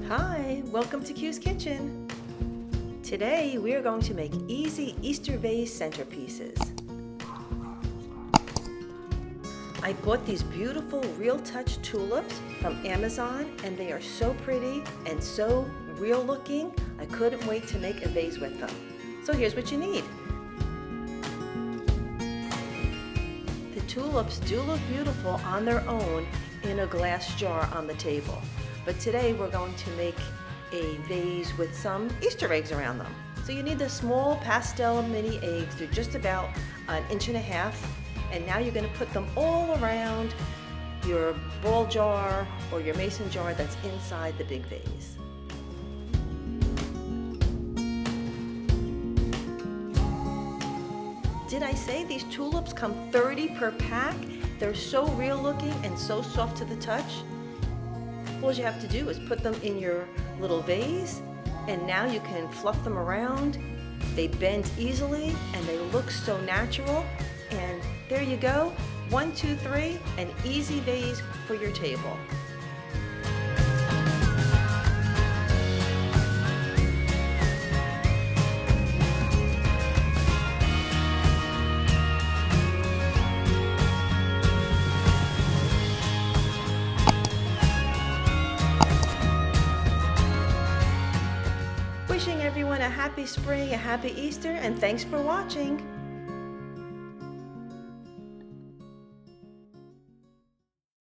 Hi, welcome to Q's Kitchen. Today we are going to make easy Easter vase centerpieces. I bought these beautiful Real Touch tulips from Amazon and they are so pretty and so real looking. I couldn't wait to make a vase with them. So here's what you need. The tulips do look beautiful on their own in a glass jar on the table. But today we're going to make a vase with some Easter eggs around them. So you need the small pastel mini eggs. They're just about 1.5 inches. And now you're going to put them all around your ball jar or your mason jar that's inside the big vase. Did I say these tulips come 30 per pack? They're so real looking and so soft to the touch. All you have to do is put them in your little vase, and now you can fluff them around. They bend easily and they look so natural. And there you go, 1, 2, 3, an easy vase for your table. Wishing everyone a happy spring, a happy Easter, and thanks for watching.